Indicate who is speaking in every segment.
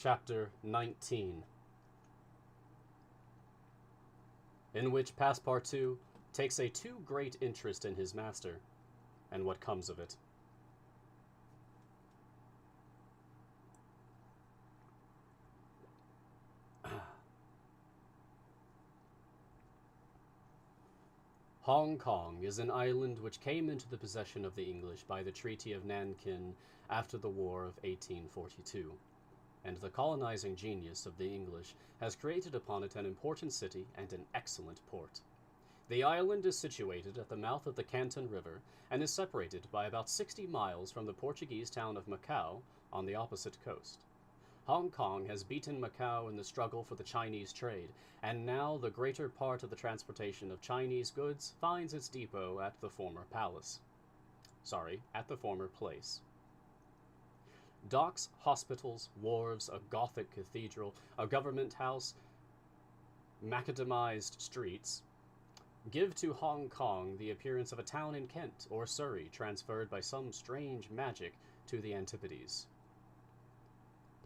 Speaker 1: Chapter 19, in which Passepartout takes a too great interest in his master, and what comes of it. Hong Kong is an island which came into the possession of the English by the Treaty of Nankin after the War of 1842, and the colonizing genius of the English has created upon it an important city and an excellent port. The island is situated at the mouth of the Canton River and is separated by about 60 miles from the Portuguese town of Macau on the opposite coast. Hong Kong has beaten Macau in the struggle for the Chinese trade, and now the greater part of the transportation of Chinese goods finds its depot at the former place. Docks, hospitals, wharves, a Gothic cathedral, a government house, macadamized streets, give to Hong Kong the appearance of a town in Kent or Surrey transferred by some strange magic to the Antipodes.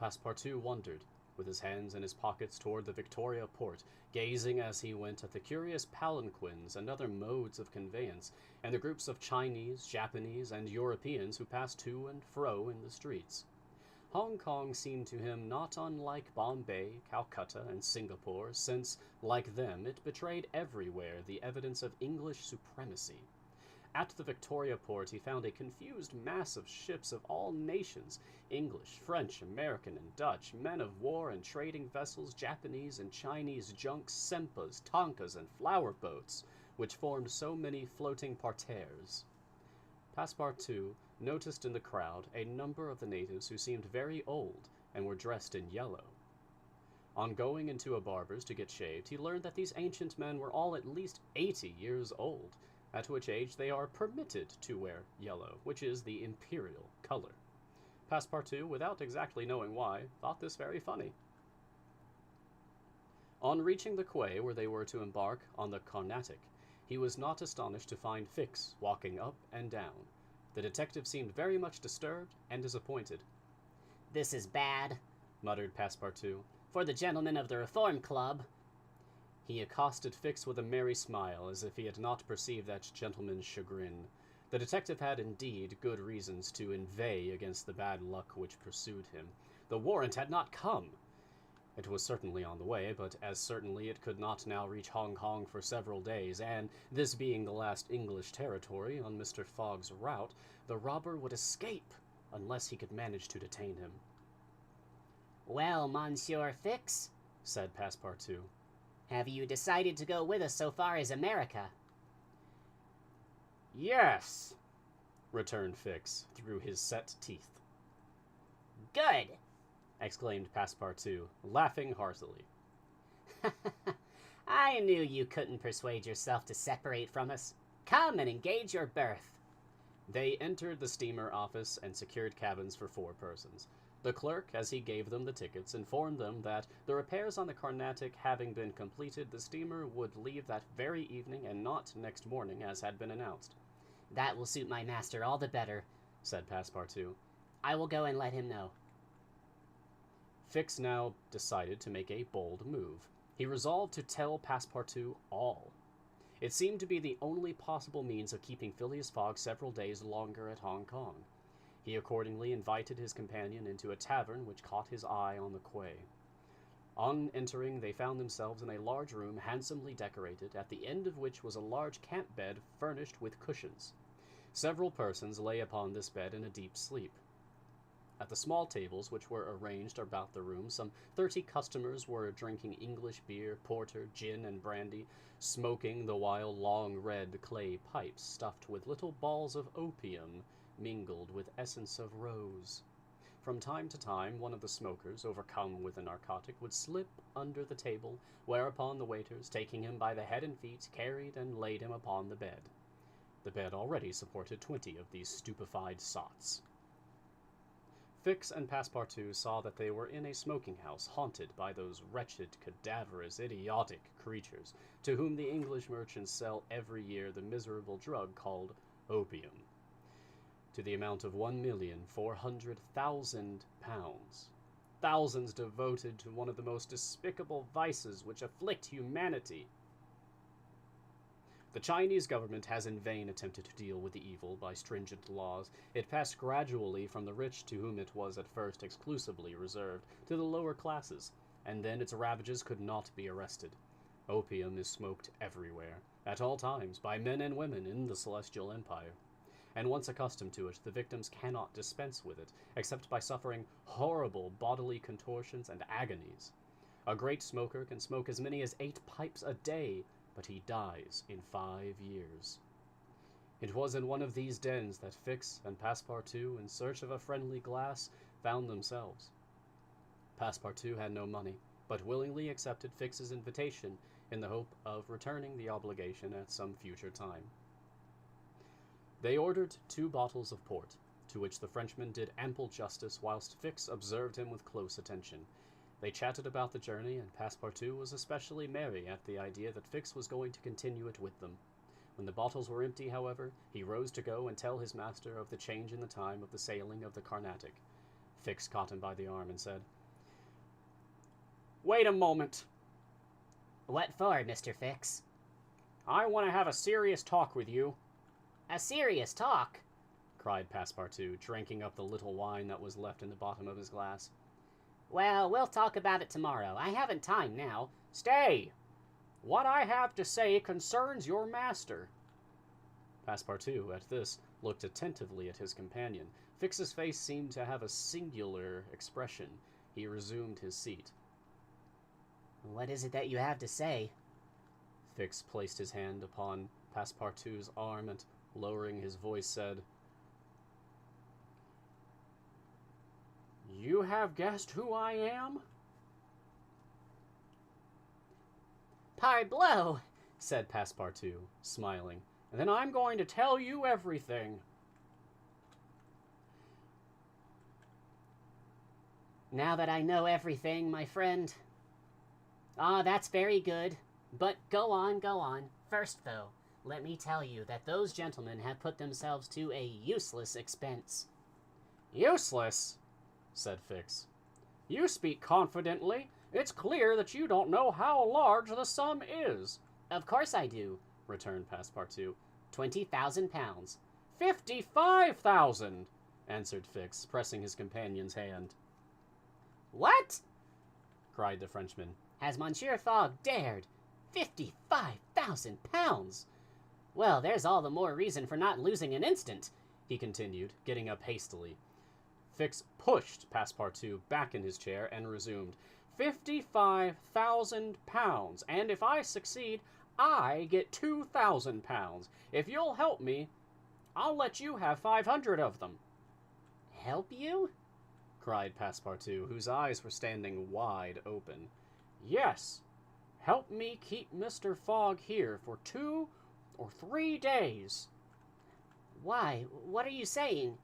Speaker 1: Passepartout wandered, with his hands in his pockets, toward the Victoria port, gazing as he went at the curious palanquins and other modes of conveyance, and the groups of Chinese, Japanese, and Europeans who passed to and fro in the streets. Hong Kong seemed to him not unlike Bombay, Calcutta, and Singapore, since, like them, it betrayed everywhere the evidence of English supremacy. At the Victoria port he found a confused mass of ships of all nations, English, French, American, and Dutch, men of war and trading vessels, Japanese and Chinese junks, sempas, tonkas, and flower boats, which formed so many floating parterres. Passepartout noticed in the crowd a number of the natives who seemed very old and were dressed in yellow. On going into a barber's to get shaved, he learned that these ancient men were all at least 80 years old, at which age they are permitted to wear yellow, which is the imperial color. Passepartout, without exactly knowing why, thought this very funny. On reaching the quay where they were to embark on the Carnatic, he was not astonished to find Fix walking up and down. The detective seemed very much disturbed and disappointed.
Speaker 2: "This is bad," muttered Passepartout, "for the gentlemen of the Reform Club."
Speaker 1: He accosted Fix with a merry smile, as if he had not perceived that gentleman's chagrin. The detective had indeed good reasons to inveigh against the bad luck which pursued him. The warrant had not come. It was certainly on the way, but as certainly it could not now reach Hong Kong for several days, and, this being the last English territory on Mr. Fogg's route, the robber would escape unless he could manage to detain him.
Speaker 2: "Well, Monsieur Fix,"
Speaker 1: said Passepartout,
Speaker 2: "have you decided to go with us so far as America?"
Speaker 1: "Yes," returned Fix, through his set teeth.
Speaker 2: "Good!"
Speaker 1: exclaimed Passepartout, laughing heartily.
Speaker 2: "I knew you couldn't persuade yourself to separate from us. Come and engage your berth."
Speaker 1: They entered the steamer office and secured cabins for 4 persons. The clerk, as he gave them the tickets, informed them that, the repairs on the Carnatic having been completed, the steamer would leave that very evening and not next morning, as had been announced.
Speaker 2: "That will suit my master all the better," said Passepartout. "I will go and let him know."
Speaker 1: Fix now decided to make a bold move. He resolved to tell Passepartout all. It seemed to be the only possible means of keeping Phileas Fogg several days longer at Hong Kong. He accordingly invited his companion into a tavern which caught his eye on the quay. On entering, they found themselves in a large room handsomely decorated, at the end of which was a large camp bed furnished with cushions. Several persons lay upon this bed in a deep sleep. At the small tables which were arranged about the room, some 30 customers were drinking English beer, porter, gin, and brandy, smoking the while long red clay pipes stuffed with little balls of opium mingled with essence of rose. From time to time, one of the smokers, overcome with the narcotic, would slip under the table, whereupon the waiters, taking him by the head and feet, carried and laid him upon the bed. The bed already supported 20 of these stupefied sots. Fix and Passepartout saw that they were in a smoking-house haunted by those wretched, cadaverous, idiotic creatures to whom the English merchants sell every year the miserable drug called opium, to the amount of £1,400,000. thousands devoted to one of the most despicable vices which afflict humanity. The Chinese government has in vain attempted to deal with the evil by stringent laws. It passed gradually from the rich, to whom it was at first exclusively reserved, to the lower classes, and then its ravages could not be arrested. Opium is smoked everywhere, at all times, by men and women in the Celestial Empire. And once accustomed to it, the victims cannot dispense with it, except by suffering horrible bodily contortions and agonies. A great smoker can smoke as many as 8 pipes a day, but he dies in 5 years. It was in one of these dens that Fix and Passepartout, in search of a friendly glass, found themselves. Passepartout had no money, but willingly accepted Fix's invitation in the hope of returning the obligation at some future time. They ordered 2 bottles of port, to which the Frenchman did ample justice, whilst Fix observed him with close attention. They chatted about the journey, and Passepartout was especially merry at the idea that Fix was going to continue it with them. When the bottles were empty, however, he rose to go and tell his master of the change in the time of the sailing of the Carnatic. Fix caught him by the arm and said, "Wait a moment.
Speaker 2: What for, Mr. Fix?
Speaker 1: I want to have a serious talk with you."
Speaker 2: A serious talk?
Speaker 1: Cried Passepartout, drinking up the little wine that was left in the bottom of his glass.
Speaker 2: Well, we'll talk about it tomorrow. I haven't time now.
Speaker 1: Stay! What I have to say concerns your master. Passepartout, at this, looked attentively at his companion. Fix's face seemed to have a singular expression. He resumed his seat.
Speaker 2: What is it that you have to say?
Speaker 1: Fix placed his hand upon Passepartout's arm and, lowering his voice, said, "You have guessed who I am?"
Speaker 2: "Parbleu!"
Speaker 1: said Passepartout, smiling. "Then I'm going to tell you everything."
Speaker 2: Now that I know everything, my friend. Ah, that's very good. But go on, go on. First, though, let me tell you that those gentlemen have put themselves to a useless expense.
Speaker 1: "Useless?" said Fix. "You speak confidently. It's clear that you don't know how large the sum is."
Speaker 2: "Of course I do," returned Passepartout. 20,000 pounds.
Speaker 1: 55,000, answered Fix, pressing his companion's hand.
Speaker 2: "What?"
Speaker 1: cried the Frenchman.
Speaker 2: "Has Monsieur Fogg dared? 55,000 pounds! Well, there's all the more reason for not losing an instant," he continued, getting up hastily.
Speaker 1: Fix pushed Passepartout back in his chair and resumed. 55,000 pounds, and if I succeed, I get 2,000 pounds. If you'll help me, I'll let you have 500 of them.
Speaker 2: "Help you?"
Speaker 1: cried Passepartout, whose eyes were standing wide open. "Yes, help me keep Mr. Fogg here for 2 or 3 days.
Speaker 2: "Why, what are you saying?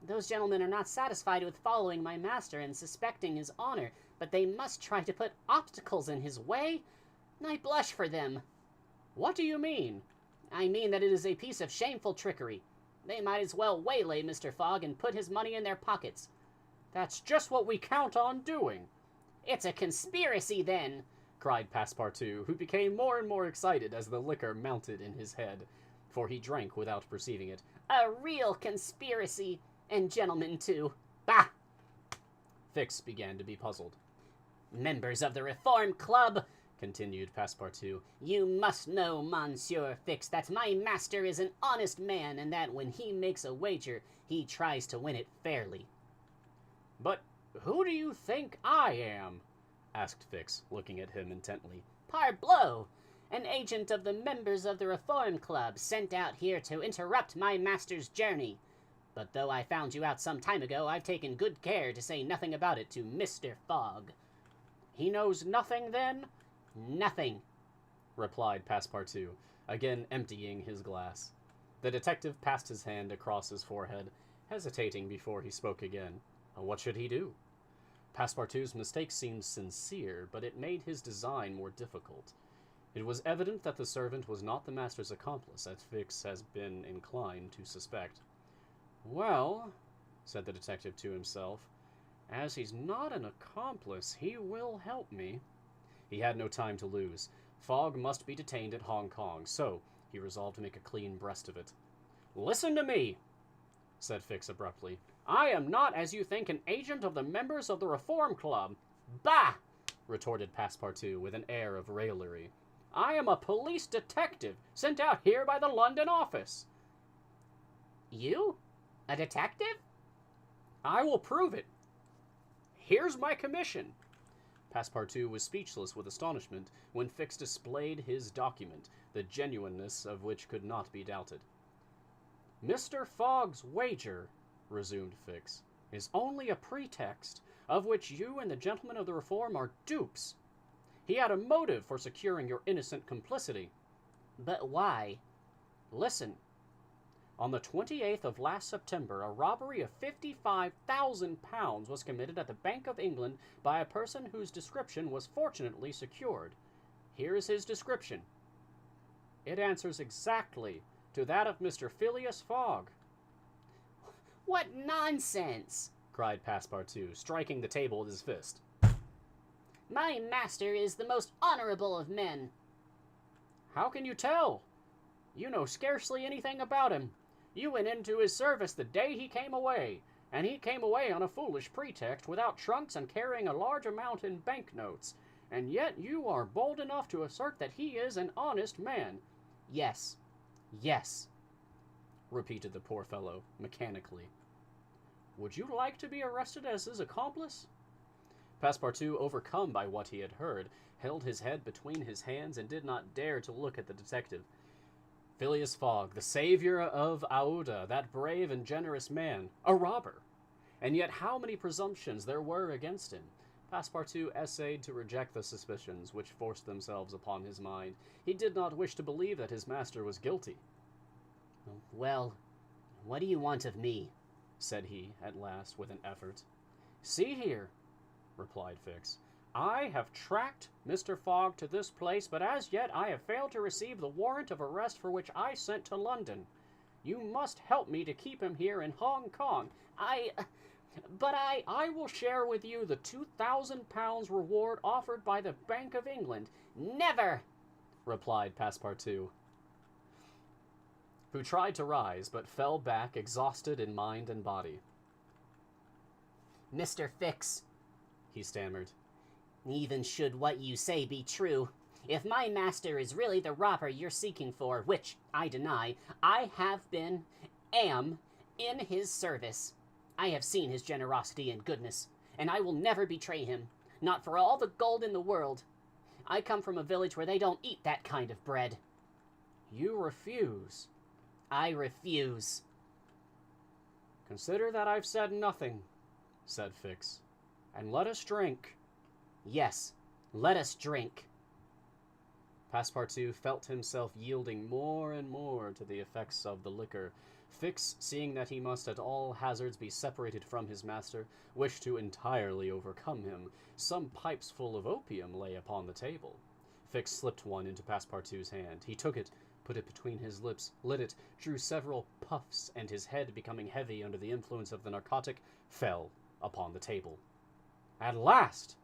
Speaker 2: Those gentlemen are not satisfied with following my master and suspecting his honor, but they must try to put obstacles in his way. I blush for them."
Speaker 1: "What do you mean?"
Speaker 2: "I mean that it is a piece of shameful trickery. They might as well waylay Mr. Fogg and put his money in their pockets."
Speaker 1: "That's just what we count on doing."
Speaker 2: "It's a conspiracy, then!"
Speaker 1: cried Passepartout, who became more and more excited as the liquor mounted in his head, for he drank without perceiving it.
Speaker 2: "A real conspiracy! And gentlemen, too.
Speaker 1: Bah!" Fix began to be puzzled.
Speaker 2: "Members of the Reform Club," continued Passepartout, "you must know, Monsieur Fix, that my master is an honest man, and that when he makes a wager, he tries to win it fairly."
Speaker 1: "But who do you think I am?" asked Fix, looking at him intently.
Speaker 2: "Parbleu! An agent of the members of the Reform Club, sent out here to interrupt my master's journey. But though I found you out some time ago, I've taken good care to say nothing about it to Mr. Fogg."
Speaker 1: "He knows nothing, then?"
Speaker 2: "Nothing,"
Speaker 1: replied Passepartout, again emptying his glass. The detective passed his hand across his forehead, hesitating before he spoke again. What should he do? Passepartout's mistake seemed sincere, but it made his design more difficult. It was evident that the servant was not the master's accomplice, as Fix has been inclined to suspect. "Well," said the detective to himself, As he's not an accomplice, he will help me. He had no time to lose. Fogg must be detained at Hong Kong, so he resolved to make a clean breast of it. "Listen to me," said Fix abruptly. "I am not, as you think, an agent of the members of the Reform Club."
Speaker 2: "Bah!"
Speaker 1: retorted Passepartout with an air of raillery. "I am a police detective sent out here by the London office."
Speaker 2: "You? A detective?"
Speaker 1: "I will prove it. Here's my commission." Passepartout was speechless with astonishment when Fix displayed his document, the genuineness of which could not be doubted. "Mr. Fogg's wager," resumed Fix, "is only a pretext, of which you and the gentlemen of the Reform are dupes. He had a motive for securing your innocent complicity."
Speaker 2: "But why?"
Speaker 1: "Listen. On the 28th of last September, a robbery of £55,000 was committed at the Bank of England by a person whose description was fortunately secured. Here is his description. It answers exactly to that of Mr. Phileas Fogg."
Speaker 2: "What nonsense!"
Speaker 1: cried Passepartout, striking the table with his fist.
Speaker 2: "My master is the most honorable of men."
Speaker 1: "How can you tell? You know scarcely anything about him. You went into his service the day he came away, and he came away on a foolish pretext without trunks and carrying a large amount in banknotes, and yet you are bold enough to assert that he is an honest man."
Speaker 2: "Yes,
Speaker 1: "Yes," repeated the poor fellow mechanically. "Would you like to be arrested as his accomplice?" Passepartout, overcome by what he had heard, held his head between his hands and did not dare to look at the detective. Phileas Fogg, the savior of Aouda, that brave and generous man, a robber! And yet how many presumptions there were against him! Passepartout essayed to reject the suspicions which forced themselves upon his mind. He did not wish to believe that his master was guilty.
Speaker 2: "Well, what do you want of me?"
Speaker 1: said he, at last, with an effort. "See here," replied Fix. "I have tracked Mr. Fogg to this place, but as yet I have failed to receive the warrant of arrest for which I sent to London. You must help me to keep him here in Hong Kong. I will share with you the £2,000 reward offered by the Bank of England."
Speaker 2: "Never!"
Speaker 1: replied Passepartout, who tried to rise, but fell back exhausted in mind and body.
Speaker 2: "Mr. Fix,"
Speaker 1: he stammered,
Speaker 2: "even should what you say be true, if my master is really the robber you're seeking for, which I deny, I have been, am, in his service. I have seen his generosity and goodness, and I will never betray him, not for all the gold in the world. I come from a village where they don't eat that kind of bread."
Speaker 1: "You refuse?"
Speaker 2: "I refuse."
Speaker 1: "Consider that I've said nothing," said Fix, "and let us drink."
Speaker 2: "Yes, let us drink."
Speaker 1: Passepartout felt himself yielding more and more to the effects of the liquor. Fix, seeing that he must at all hazards be separated from his master, wished to entirely overcome him. Some pipes full of opium lay upon the table. Fix slipped one into Passepartout's hand. He took it, put it between his lips, lit it, drew several puffs, and his head, becoming heavy under the influence of the narcotic, fell upon the table. "At last,"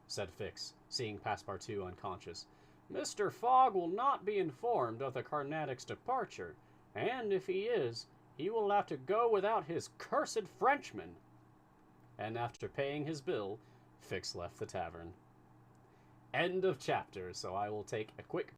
Speaker 1: said Fix, seeing Passepartout unconscious, "Mr. Fogg will not be informed of the Carnatic's departure, and if he is, he will have to go without his cursed Frenchman." And after paying his bill, Fix left the tavern. End of chapter, so I will take a quick